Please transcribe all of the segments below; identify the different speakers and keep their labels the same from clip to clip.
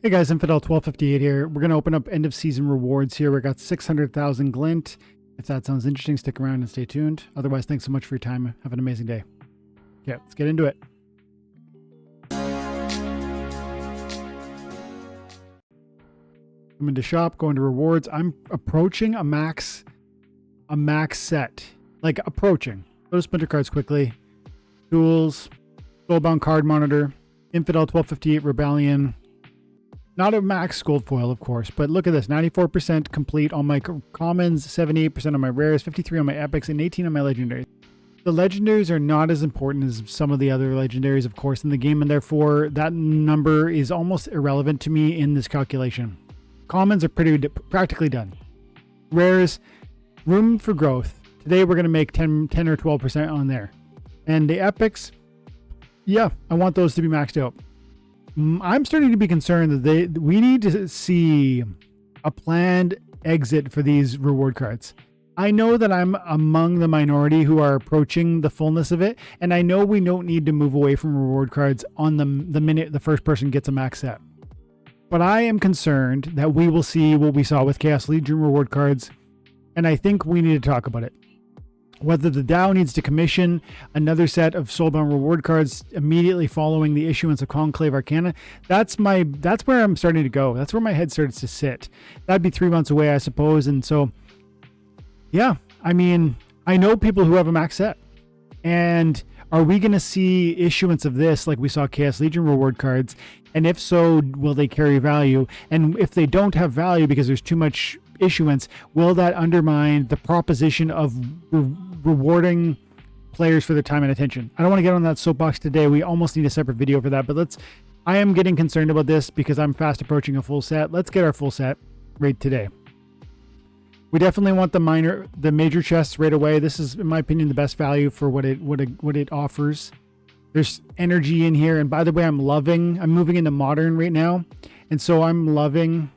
Speaker 1: Hey guys, Infidel1258 here. We're going to open up end of season rewards here. We got 600,000 glint. If that sounds interesting, stick around and stay tuned. Otherwise, thanks so much for your time. Have an amazing day. Yeah, let's get into it. I'm into shop, going to rewards. I'm approaching a max set. Like approaching. Go to Splinter cards quickly. Tools, Soulbound card monitor, Infidel1258 Rebellion. Not a max gold foil, of course, but look at this. 94% complete on my commons, 78% on my rares, 53 on my epics, and 18 on my legendaries. The legendaries are not as important as some of the other legendaries, of course, in the game, and therefore that number is almost irrelevant to me in this calculation. Commons are practically done. Rares, room for growth. Today we're going to make 10 or 12% on there. And the epics, yeah, I want those to be maxed out. I'm starting to be concerned that we need to see a planned exit for these reward cards. I know that I'm among the minority who are approaching the fullness of it, and I know we don't need to move away from reward cards on the minute the first person gets a max set. But I am concerned that we will see what we saw with Chaos Legion reward cards, and I think we need to talk about it. Whether the DAO needs to commission another set of Soulbound reward cards immediately following the issuance of Conclave Arcana, that's where I'm starting to go. That's where my head starts to sit. That'd be 3 months away, I suppose. And so, yeah, I mean, I know people who have a max set. And are we going to see issuance of this like we saw Chaos Legion reward cards? And if so, will they carry value? And if they don't have value because there's too much issuance, will that undermine the proposition of rewarding players for their time and attention? I don't want to get on that soapbox today. We almost need a separate video for that, but I am getting concerned about this because I'm fast approaching a full set. Let's get our full set right today. We definitely want the major chests right away. This is, in my opinion, the best value for what it offers. There's energy in here, and by the way, I'm moving into modern right now, and so I'm loving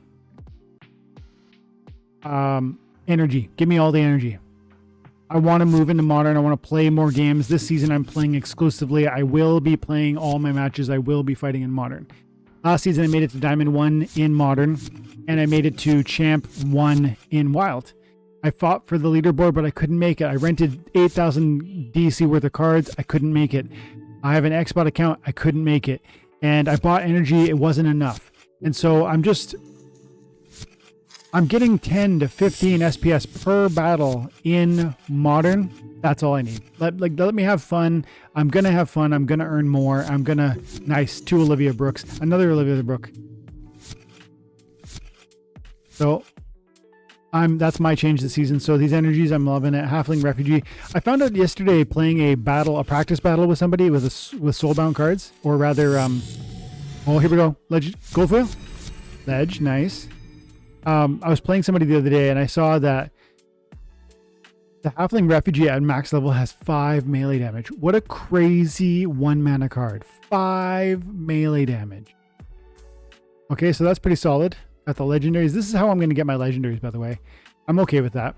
Speaker 1: energy. Give me all the energy. I want to move into modern. I want to play more games. This season I'm playing exclusively. I will be playing all my matches. I will be fighting in modern. Last season I made it to Diamond 1 in modern, and I made it to Champ 1 in Wild. I fought for the leaderboard, but I couldn't make it. I rented 8,000 DC worth of cards. I couldn't make it. I have an Xbot account. I couldn't make it. And I bought energy. It wasn't enough. And so I'm getting 10 to 15 SPS per battle in modern. That's all I need. Let me have fun. I'm going to have fun. I'm going to earn more. Nice. 2 Olivia Brooks. Another Olivia Brooke. So that's my change this season. So these energies, I'm loving it. Halfling Refugee. I found out yesterday playing a practice battle with somebody with Soulbound cards, or rather, oh, here we go. Gold foil? Ledge. Nice. I was playing somebody the other day and I saw that the Halfling Refugee at max level has 5 melee damage. What a crazy 1 mana card. 5 melee damage. Okay, so that's pretty solid. Got the legendaries. This is how I'm going to get my legendaries, by the way. I'm okay with that.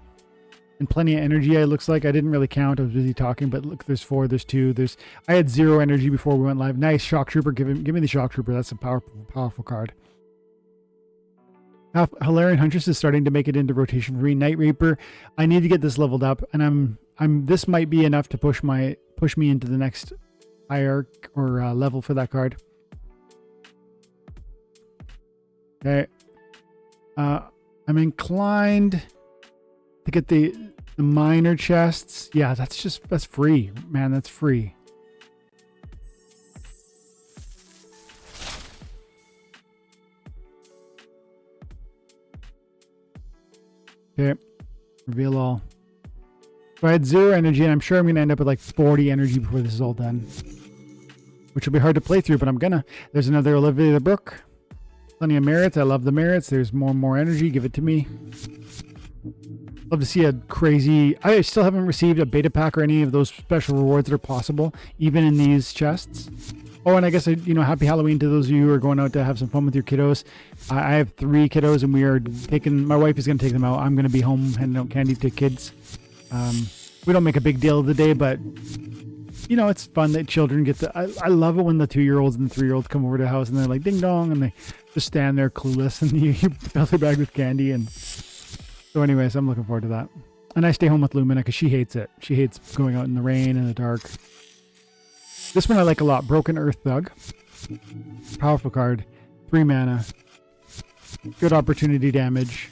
Speaker 1: And plenty of energy, it looks like. I didn't really count. I was busy talking, but look, there's 4, there's 2. I had 0 energy before we went live. Nice. Shock Trooper. Give me the Shock Trooper. That's a powerful card. Hilarion Huntress is starting to make it into rotation for me. Night Reaper. I need to get this leveled up, and this might be enough to push me into the next hierarchy or level for that card. Okay. I'm inclined to get the minor chests. Yeah, that's free, man. That's free. Okay, reveal all. So I had 0 energy, and I'm sure I'm going to end up with like 40 energy before this is all done. Which will be hard to play through, but I'm gonna. There's another Olivia the Brook. Plenty of merits. I love the merits. There's more and more energy. Give it to me. Love to see a crazy... I still haven't received a beta pack or any of those special rewards that are possible, even in these chests. Oh, and I guess, happy Halloween to those of you who are going out to have some fun with your kiddos. I have 3 kiddos, and my wife is going to take them out. I'm going to be home handing out candy to kids. We don't make a big deal of the day, but you know, it's fun that children get to, I love it when the 2-year-olds and the 3-year-olds come over to the house and they're like ding dong and they just stand there clueless and you fill their bag with candy. And so anyways, I'm looking forward to that. And I stay home with Lumina because she hates it. She hates going out in the rain and the dark. This one I like a lot. Broken Earth Thug. Powerful card. 3 mana. Good opportunity damage.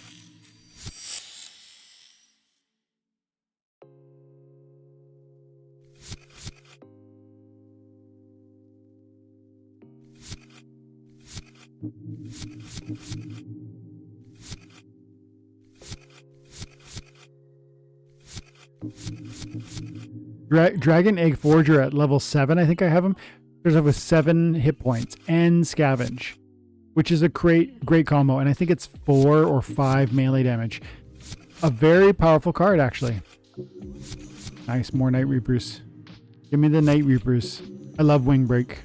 Speaker 1: Dragon Egg Forger at level 7, I think I have him. There's with 7 hit points and Scavenge, which is a great combo. And I think it's 4 or 5 melee damage. A very powerful card, actually. Nice, more Night Reapers. Give me the Night Reapers. I love Wing Break.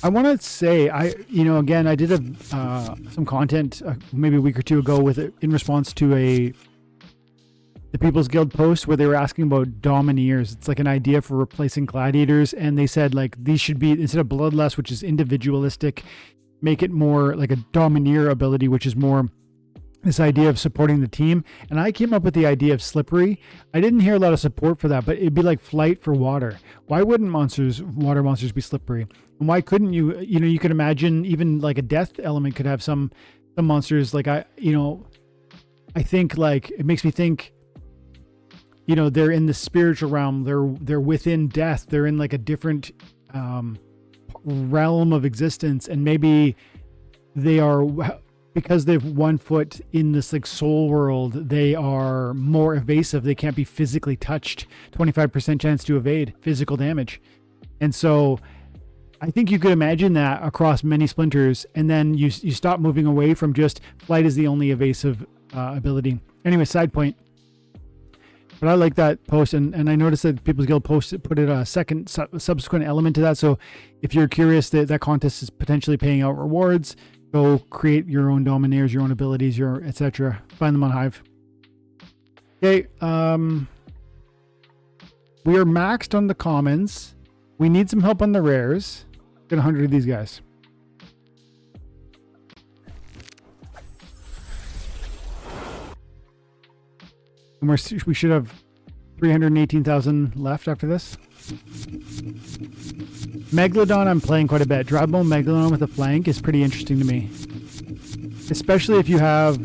Speaker 1: I want to say, again, I did some content maybe a week or two ago with it in response to the People's Guild post where they were asking about Domineers. It's like an idea for replacing Gladiators, and they said like these should be, instead of Bloodlust, which is individualistic, make it more like a Domineer ability, which is more this idea of supporting the team. And I came up with the idea of Slippery. I didn't hear a lot of support for that, but it'd be like Flight for water. Why wouldn't water monsters be slippery? And why couldn't you could imagine even like a death element could have some monsters like I think like it makes me think, they're in the spiritual realm. They're within death. They're in like a different realm of existence, and maybe they are, because they've 1 foot in this like soul world, they are more evasive. They can't be physically touched. 25% chance to evade physical damage. And so I think you could imagine that across many splinters, and then you stop moving away from just Flight is the only evasive ability. Anyway, side point. But I like that post, and I noticed that People's Guild put it a second subsequent element to that. So if you're curious, that contest is potentially paying out rewards. Go create your own Domineers, your own abilities, your etc. Find them on Hive. Okay, we are maxed on the commons. We need some help on the rares. Get 100 of these guys. And we should have 318,000 left after this. Megalodon I'm playing quite a bit. Drybone Megalodon with a flank is pretty interesting to me. Especially if you have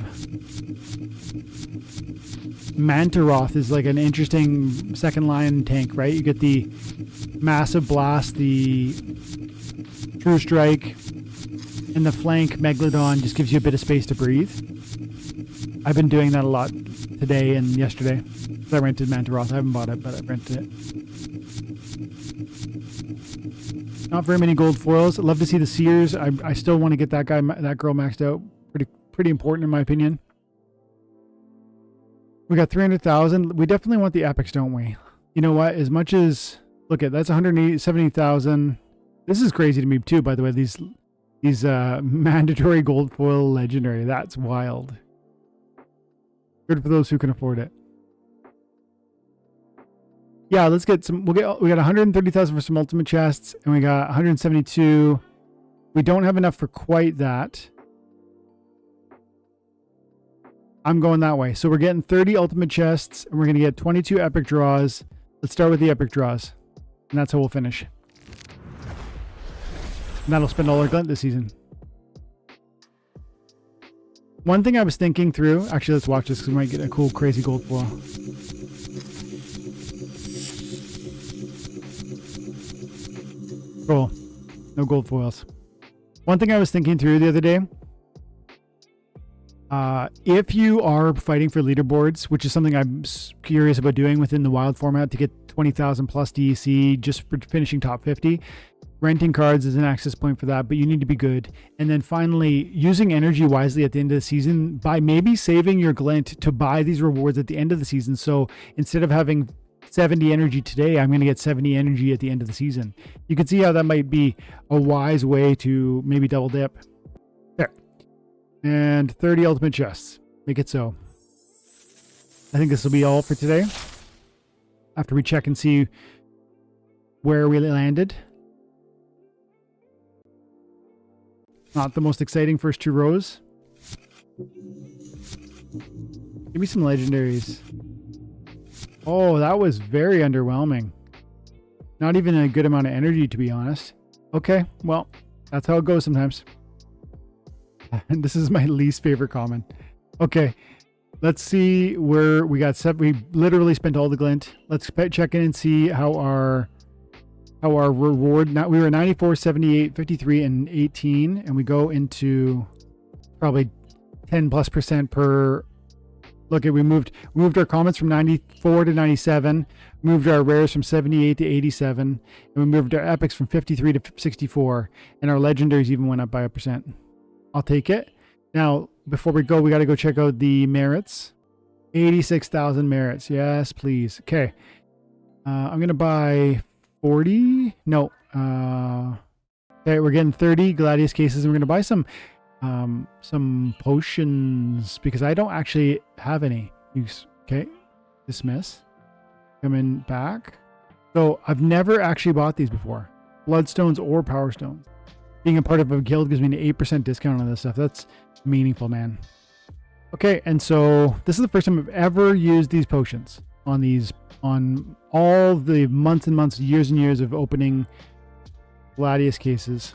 Speaker 1: Mantaroth is like an interesting second line tank, right? You get the Massive Blast, the True Strike, and the flank Megalodon just gives you a bit of space to breathe. I've been doing that a lot today and yesterday. I rented Mantaroth. I haven't bought it, but I rented it. Not very many gold foils. I'd love to see the Seers. I still want to get that girl maxed out. Pretty important in my opinion. We got 300,000. We definitely want the epics, don't we? You know what? As much as, look at that's 170,000. This is crazy to me too, by the way. These mandatory gold foil legendary. That's wild. Good for those who can afford it. Yeah, let's get some. We got 130,000 for some ultimate chests, and we got 172. We don't have enough for quite that. I'm going that way. So we're getting 30 ultimate chests, and we're going to get 22 epic draws. Let's start with the epic draws, and that's how we'll finish. And that'll spend all our glint this season. One thing I was thinking through, actually, let's watch this because we might get a cool, crazy gold foil. Cool. No gold foils. One thing I was thinking through the other day, if you are fighting for leaderboards, which is something I'm curious about doing within the wild format to get 20,000 plus DEC just for finishing top 50, renting cards is an access point for that, but you need to be good. And then finally, using energy wisely at the end of the season by maybe saving your glint to buy these rewards at the end of the season. So instead of having 70 energy today, I'm going to get 70 energy at the end of the season. You can see how that might be a wise way to maybe double dip. There. And 30 ultimate chests. Make it so. I think this will be all for today. After we check and see where we landed. Not the most exciting first 2 rows. Give me some legendaries. Oh, that was very underwhelming. Not even a good amount of energy, to be honest. Okay, well, that's how it goes sometimes. And this is my least favorite common. Okay, let's see where we got set. We literally spent all the glint. Let's check in and see how our reward. Now we were 94, 78, 53, and 18, and we go into probably 10+% per. Look at we moved our commons from 94 to 97, moved our rares from 78 to 87, and we moved our epics from 53 to 64, and our legendaries even went up by 1%. I'll take it. Now, before we go, we got to go check out the merits. 86,000 merits. Yes, please. Okay. I'm going to buy 40. No. Okay, we're getting 30 Gladius cases, and we're going to buy some potions because I don't actually have any. Okay. Dismiss. Coming back. So I've never actually bought these before. Bloodstones or Power Stones. Being a part of a guild gives me an 8% discount on this stuff. That's meaningful, man. Okay, and so this is the first time I've ever used these potions on all the months and months, years and years of opening Gladius cases.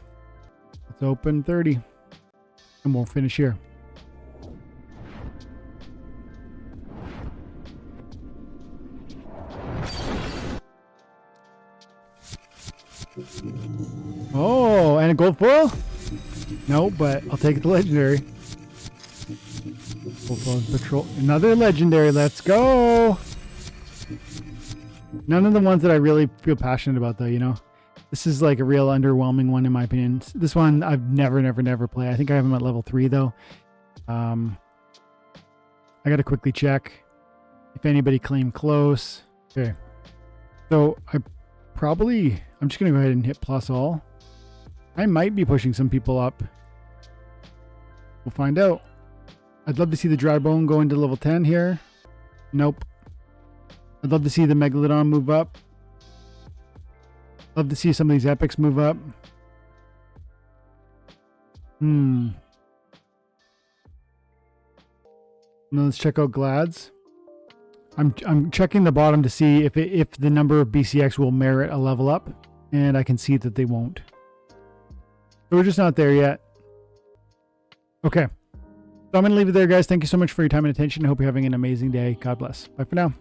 Speaker 1: Let's open 30 and we'll finish here. Oh, and a gold foil? No, but I'll take the legendary. Gold foil patrol. Another legendary. Let's go. None of the ones that I really feel passionate about, though, you know. This is like a real underwhelming one, in my opinion. This one I've never played. I think I have them at level 3, though. I got to quickly check if anybody claimed close. Okay. So I'm just going to go ahead and hit plus all. I might be pushing some people up. We'll find out. I'd love to see the dry bone go into level 10 here. Nope. I'd love to see the megalodon move up. Love to see some of these epics move up. Now let's check out Glads. I'm checking the bottom to see if the number of BCX will merit a level up, and I can see that they won't. So we're just not there yet. Okay. So I'm going to leave it there, guys. Thank you so much for your time and attention. I hope you're having an amazing day. God bless. Bye for now.